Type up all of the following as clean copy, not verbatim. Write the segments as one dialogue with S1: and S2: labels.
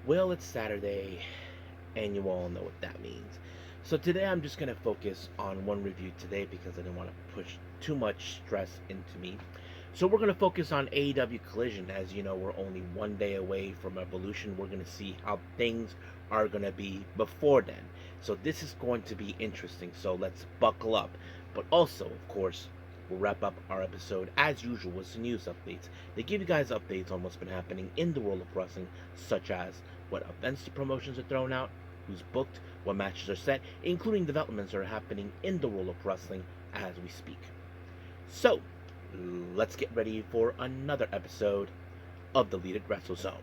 S1: Well, it's Saturday, and you all know what that means. So today I'm just going to focus on one review today because I didn't want to push too much stress into me. So we're going to focus on AEW Collision. As you know, we're only one day away from Evolution. We're going to see how things are going to be before then. So this is going to be interesting. So let's buckle up. But also, of course, we'll wrap up our episode as usual with some news updates. They give you guys updates on what's been happening in the world of wrestling, such as what events the promotions are thrown out, who's booked, what matches are set, including developments that are happening in the world of wrestling as we speak. So, let's get ready for another episode of the Lead It Wrestle Zone.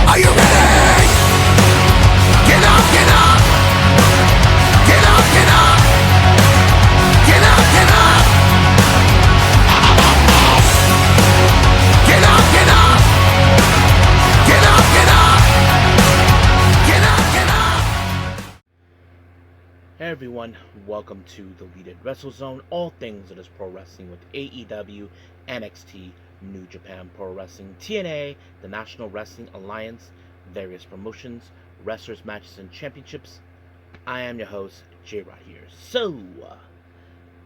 S2: Are you ready? Get up, get up! Get up, get up! Get up, get up! Get up, get up! Get up, get up! Get up, get up!
S1: Hey everyone, welcome to the Lead It Wrestle Zone, all things that is pro wrestling with AEW, NXT, New Japan Pro Wrestling, TNA, the National Wrestling Alliance, various promotions, wrestlers, matches, and championships. I am your host, J-Rod here. So,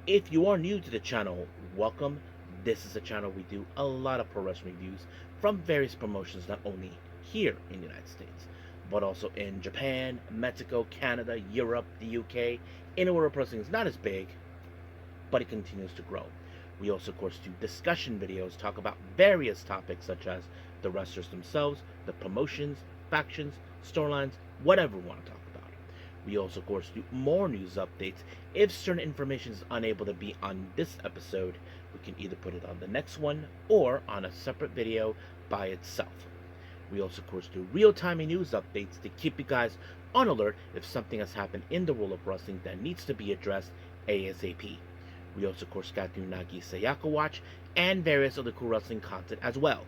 S1: if you are new to the channel, welcome. This is a channel we do a lot of pro wrestling reviews from various promotions, not only here in the United States, but also in Japan, Mexico, Canada, Europe, the UK. In the world of wrestling is not as big, but it continues to grow. We also, of course, do discussion videos, talk about various topics such as the wrestlers themselves, the promotions, factions, storylines, whatever we want to talk about. We also, of course, do more news updates. If certain information is unable to be on this episode, we can either put it on the next one or on a separate video by itself. We also, of course, do real-time news updates to keep you guys on alert if something has happened in the world of wrestling that needs to be addressed ASAP. We also, of course, got the Unagi Sayaka Watch and various other cool wrestling content as well.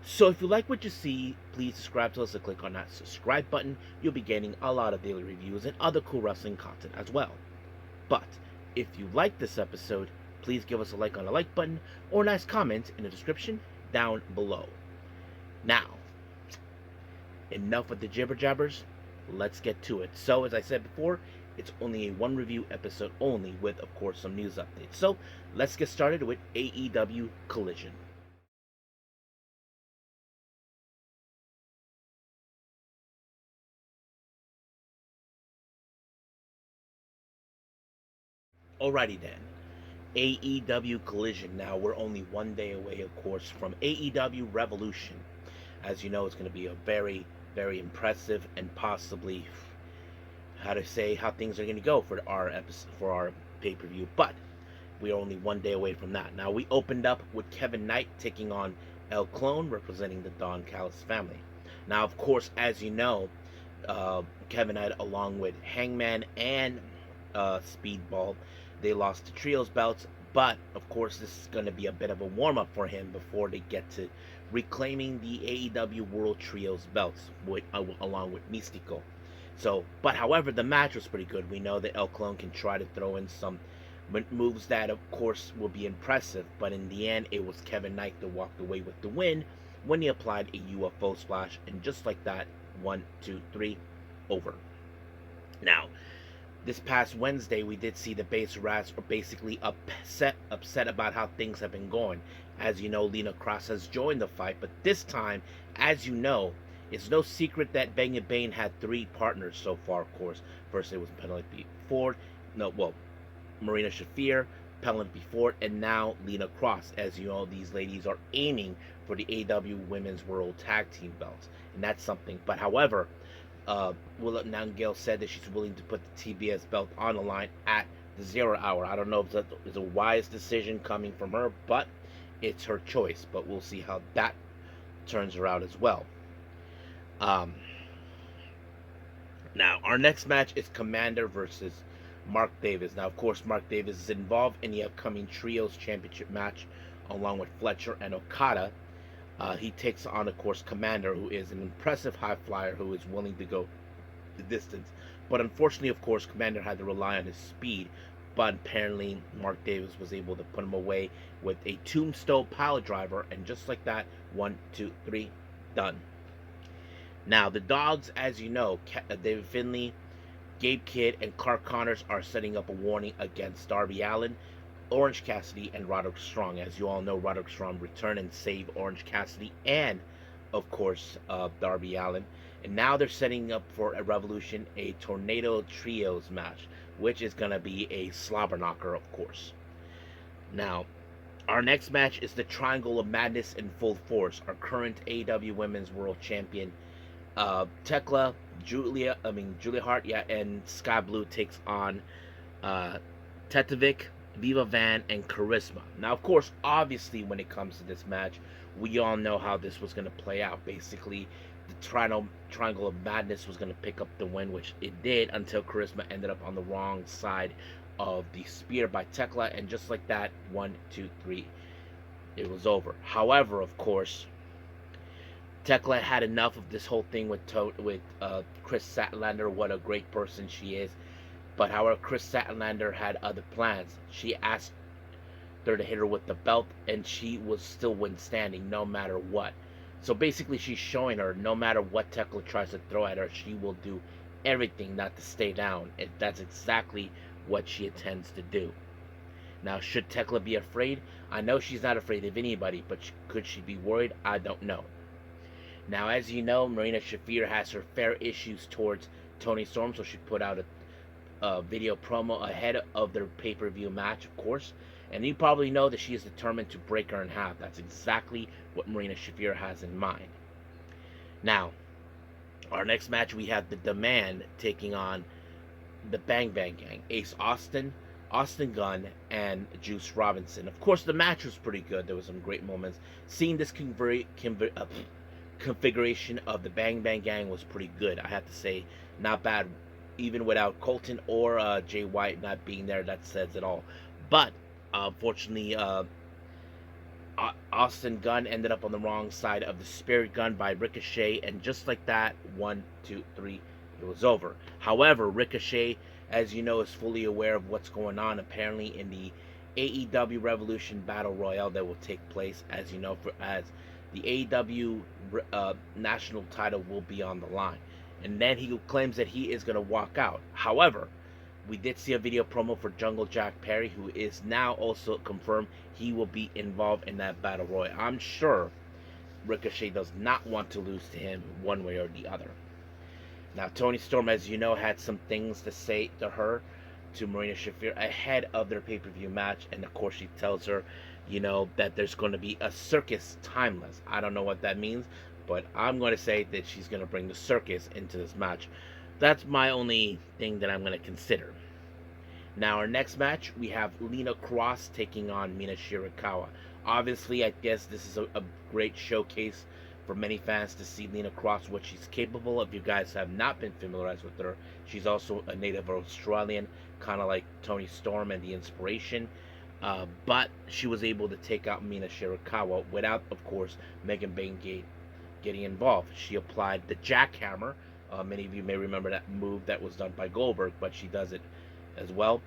S1: So if you like what you see, please subscribe to us and click on that subscribe button. You'll be getting a lot of daily reviews and other cool wrestling content as well. But if you like this episode, please give us a like on the like button or a nice comment in the description down below. Now, enough with the jibber jabbers. Let's get to it. So as I said before, it's only a one review episode only with, of course, some news updates. So let's get started with AEW Collision. Alrighty then. AEW Collision. Now we're only one day away, of course, from AEW Revolution. As you know, it's going to be a very, very impressive and possibly how things are going to go for our episode, for our pay-per-view. But we're only one day away from that. Now we opened up with Kevin Knight taking on El Clone, representing the Don Callis family. Now, of course, as you know, Kevin Knight, along with Hangman and Speedball, they lost the trios belts. But of course, this is going to be a bit of a warm-up for him before they get to reclaiming the AEW World Trios belts along with Mystico. So, but however, the match was pretty good. We know that El Clone can try to throw in some moves that, of course, will be impressive. But in the end, it was Kevin Knight that walked away with the win when he applied a UFO splash. And just like that, 1, 2, 3, over. Now, this past Wednesday, we did see the base Rats are basically upset about how things have been going. As you know, Lena Cross has joined the fight, but this time, as you know, it's no secret that Bang & Bane had 3 partners so far, of course. First, it was Penelope Ford, Marina Shafir, Penelope Ford, and now Lena Cross. As you know, these ladies are aiming for the AEW Women's World Tag Team belts, and that's something. But however, Willow Nightingale said that she's willing to put the TBS belt on the line at the 0 hour. I don't know if that is a wise decision coming from her, but it's her choice. But we'll see how that turns her out as well. Now, our next match is Commander versus Mark Davis. Now, of course, Mark Davis is involved in the upcoming Trios Championship match along with Fletcher and Okada. He takes on, of course, Commander, who is an impressive high flyer who is willing to go the distance. But unfortunately, of course, Commander had to rely on his speed but apparently Mark Davis was able to put him away with a tombstone pile driver, and just like that, 1, 2, 3, done. Now the Dogs, as you know, David Finlay, Gabe Kidd, and Clark Connors are setting up a warning against Darby Allin, Orange Cassidy, and Roderick Strong. As you all know, Roderick Strong returned and saved Orange Cassidy and, of course, Darby Allin. And now they're setting up for a Revolution, a Tornado Trios match, which is going to be a slobber knocker, of course. Now, our next match is the Triangle of Madness in full force. Our current AEW Women's World Champion, Tekla, Julia Hart, and Sky Blue takes on Tetovic, Viva Van, and Charisma. Now, of course, obviously, when it comes to this match, we all know how this was going to play out. Basically, the Triangle of Madness was going to pick up the win, which it did, until Charisma ended up on the wrong side of the spear by Tekla, and just like that, 1, 2, 3, it was over. However, of course, Tekla had enough of this whole thing with Chris Statlander. What a great person she is. But however, Chris Statlander had other plans. She asked her to hit her with the belt, and she was still withstanding no matter what. So basically, she's showing her no matter what Tekla tries to throw at her, she will do everything not to stay down. And that's exactly what she intends to do. Now, should Tekla be afraid? I know she's not afraid of anybody, but could she be worried? I don't know. Now, as you know, Marina Shafir has her fair issues towards Toni Storm, so she put out a video promo ahead of their pay-per-view match, of course. And you probably know that she is determined to break her in half. That's exactly what Marina Shafir has in mind. Now, our next match, we have the Demand taking on the Bang Bang Gang. Ace Austin, Austin Gunn, and Juice Robinson. Of course, the match was pretty good. There was some great moments. Seeing this configuration of the Bang Bang Gang was pretty good. I have to say, not bad. Even without Colton or Jay White not being there, that says it all. But unfortunately, Austin Gunn ended up on the wrong side of the Spirit Gun by Ricochet, and just like that, 1, 2, 3, it was over. However, Ricochet, as you know, is fully aware of what's going on. Apparently, in the AEW Revolution Battle Royale that will take place, as you know, as the AEW National title will be on the line. And then he claims that he is going to walk out. However, we did see a video promo for Jungle Jack Perry, who is now also confirmed he will be involved in that battle royal. I'm sure Ricochet does not want to lose to him one way or the other. Now, Toni Storm, as you know, had some things to say to her, to Marina Shafir, ahead of their pay-per-view match. And of course, she tells her, you know, that there's going to be a circus timeless. I don't know what that means, but I'm going to say that she's going to bring the circus into this match. That's my only thing that I'm going to consider. Now, our next match, we have Lina Cross taking on Mina Shirakawa. Obviously, I guess this is a great showcase for many fans to see Lina Cross, what she's capable of. If you guys have not been familiarized with her, she's also a native Australian, kind of like Toni Storm and the Inspiration. But she was able to take out Mina Shirakawa without, of course, Megan Bayne getting involved. She applied the jackhammer. Many of you may remember that move that was done by Goldberg, but she does it as well.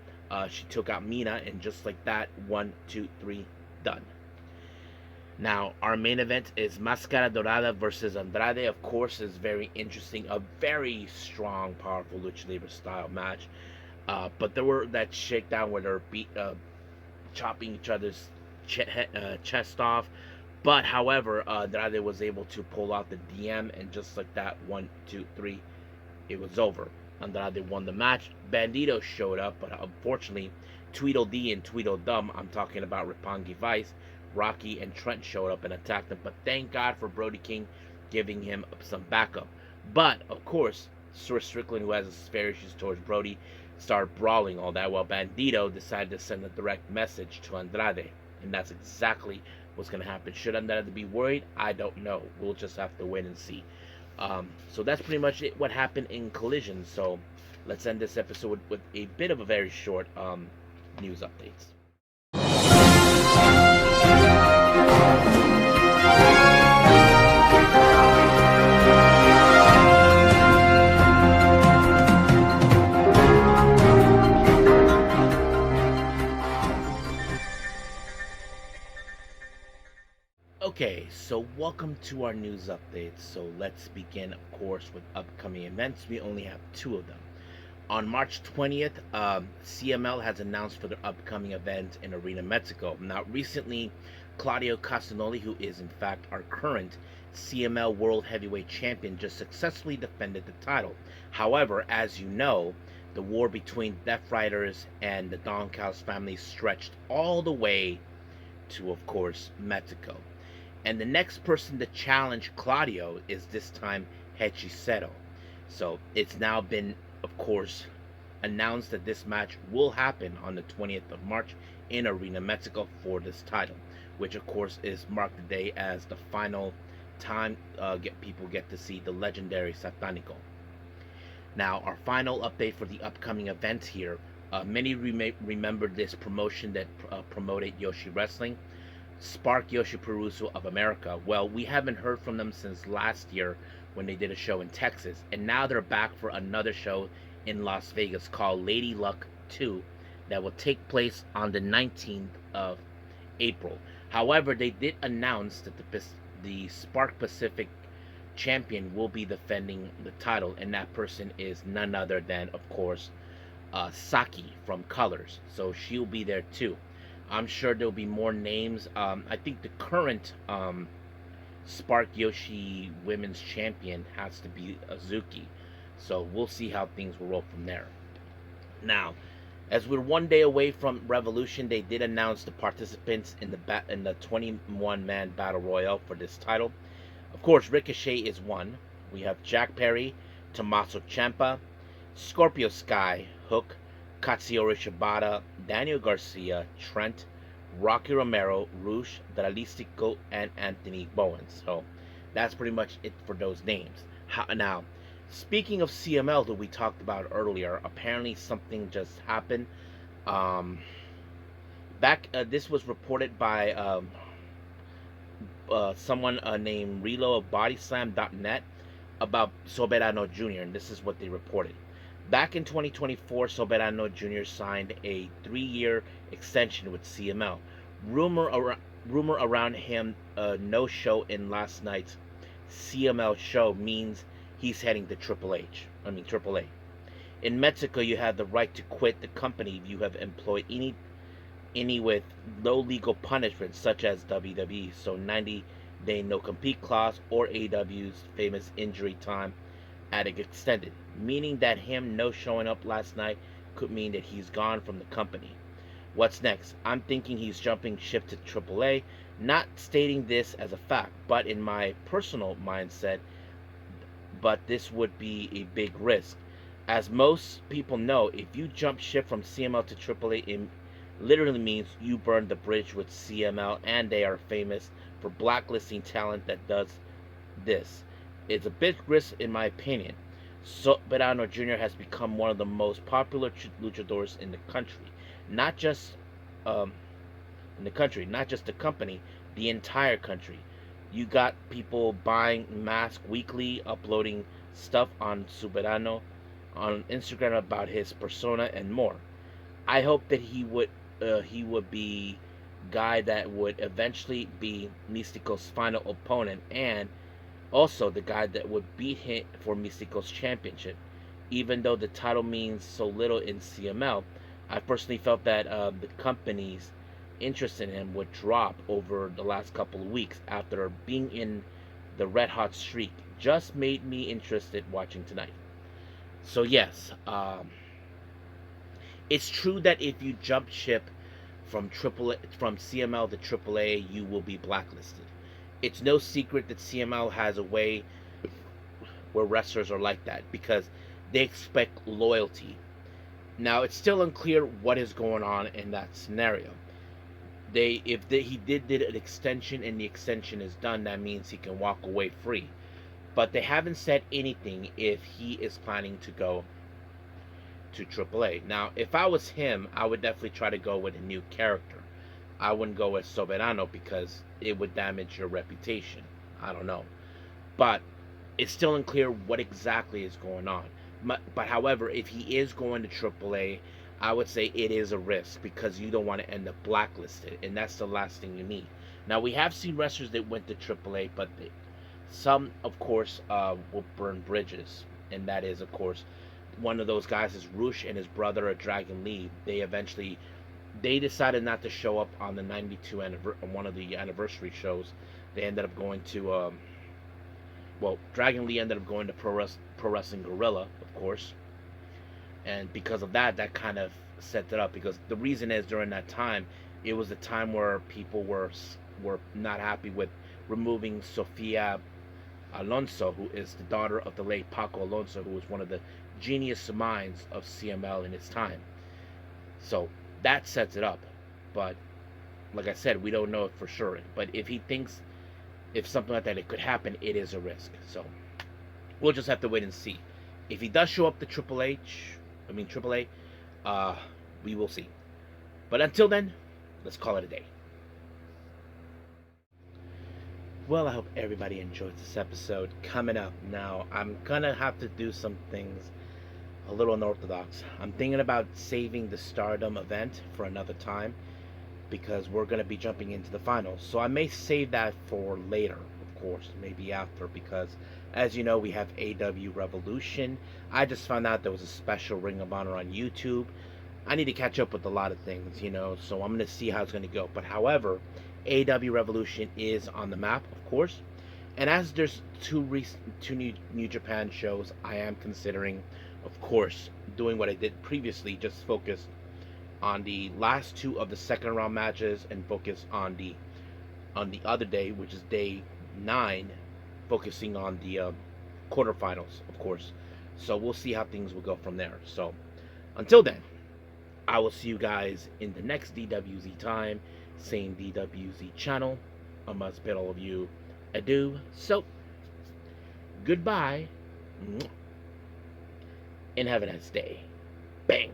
S1: She took out Mina, and just like that, 1, 2, 3, done. Now, our main event is Máscara Dorada versus Andrade. Of course, is very interesting. A very strong, powerful Lucha Libre style match. But there were that shakedown where they're chopping each other's chest off. But however, Andrade was able to pull out the DM, and just like that, 1, 2, 3, it was over. Andrade won the match. Bandito showed up, but unfortunately, Tweedledee and Tweedledum, I'm talking about Roppongi Vice, Rocky, and Trent showed up and attacked him. But thank God for Brody King giving him some backup. But of course, Sir Strickland, who has his fair issues towards Brody, started brawling all that, while Bandito decided to send a direct message to Andrade. And that's exactly what's going to happen. Should Andrade be worried? I don't know. We'll just have to wait and see. So that's pretty much it, what happened in Collision. So let's end this episode with a bit of a very short news updates. So, welcome to our news update. So, let's begin, of course, with upcoming events. We only have two of them. On March 20th, CML has announced for their upcoming event in Arena Mexico. Now, recently, Claudio Castagnoli, who is in fact our current CML World Heavyweight Champion, just successfully defended the title. However, as you know, the war between Death Riders and the Don Callis family stretched all the way to, of course, Mexico. And the next person to challenge Claudio is this time Hechiseto. So it's now been, of course, announced that this match will happen on the 20th of March in Arena Mexico for this title, which of course is marked today as the final time people get to see the legendary Satanico. Now, our final update for the upcoming events here. Many remember this promotion that promoted Joshi Wrestling, Spark Yoshi Puroresu of America. Well, we haven't heard from them since last year when they did a show in Texas, and now they're back for another show in Las Vegas called Lady Luck 2 that will take place on the 19th of April. However, they did announce that the Spark Pacific champion will be defending the title, and that person is none other than, of course, Saki from Colors. So she'll be there too. I'm sure there'll be more names. I think the current Spark Yoshi Women's Champion has to be Azuki. So we'll see how things will roll from there. Now, as we're one day away from Revolution, they did announce the participants in the 21-man battle royal for this title. Of course, Ricochet is one. We have Jack Perry, Tommaso Ciampa, Scorpio Sky, Hook, Katsuyori Shibata, Daniel Garcia, Trent, Rocky Romero, Rush, Dralistico, and Anthony Bowen. So that's pretty much it for those names. Now, speaking of CML that we talked about earlier, apparently something just happened. This was reported by someone named Relo of Bodyslam.net about Soberano Jr., and this is what they reported. Back in 2024, Soberano Jr. signed a 3-year extension with CML. Rumor around him no-show in last night's CML show means he's heading to AAA. In Mexico, you have the right to quit the company if you have employed any with no legal punishment, such as WWE, so 90-day no-compete clause, or AEW's famous injury time added extended, meaning that him no showing up last night could mean that he's gone from the company. What's next? I'm thinking he's jumping ship to AAA, not stating this as a fact, but in my personal mindset, but this would be a big risk. As most people know, if you jump ship from CML to AAA, it literally means you burn the bridge with CML, and they are famous for blacklisting talent that does this. It's a big risk in my opinion. Soberano Jr. has become one of the most popular luchadors in the country. Not just the company, the entire country. You got people buying masks weekly, uploading stuff on Soberano on Instagram about his persona and more. I hope that he would be guy that would eventually be Mystico's final opponent, and also the guy that would beat him for Mystico's championship. Even though the title means so little in CML, I personally felt that the company's interest in him would drop over the last couple of weeks after being in the red hot streak. Just made me interested watching tonight. So yes, it's true that if you jump ship from CML to AAA, you will be blacklisted. It's no secret that CML has a way where wrestlers are like that because they expect loyalty. Now, it's still unclear what is going on in that scenario. He did an extension and the extension is done, that means he can walk away free. But they haven't said anything if he is planning to go to AAA. Now, if I was him, I would definitely try to go with a new character. I wouldn't go with Soberano because it would damage your reputation. I don't know. But it's still unclear what exactly is going on. But however, if he is going to AAA, I would say it is a risk because you don't want to end up blacklisted, and that's the last thing you need. Now we have seen wrestlers that went to AAA, but some, of course, will burn bridges, and that is, of course, one of those guys is Rush and his brother, Dragon Lee. They decided not to show up on the 92 one of the anniversary shows. They ended up going to Dragon Lee ended up going to Pro Wrestling Guerrilla, of course, and because of that, that kind of set it up. Because the reason is during that time, it was a time where people were not happy with removing Sofia Alonso, who is the daughter of the late Paco Alonso, who was one of the genius minds of CML in its time. So that sets it up. But like I said, we don't know it for sure. But if something like that it could happen, it is a risk. So we'll just have to wait and see. If he does show up to AAA, we will see. But until then, let's call it a day. Well, I hope everybody enjoyed this episode. Coming up now, I'm gonna have to do some things a little unorthodox. I'm thinking about saving the Stardom event for another time because we're gonna be jumping into the finals. So I may save that for later, of course, maybe after, because as you know, we have AEW Revolution. I just found out there was a special Ring of Honor on YouTube. I need to catch up with a lot of things, so I'm gonna see how it's gonna go. But however, AEW Revolution is on the map, of course. And as there's two New Japan shows, I am considering, of course, doing what I did previously, just focus on the last two of the second round matches and focus on the other day, which is day 9, focusing on the quarterfinals, of course. So we'll see how things will go from there. So until then, I will see you guys in the next DWZ time, same DWZ channel. I must bid all of you adieu. So, goodbye, and have a nice day. Bang.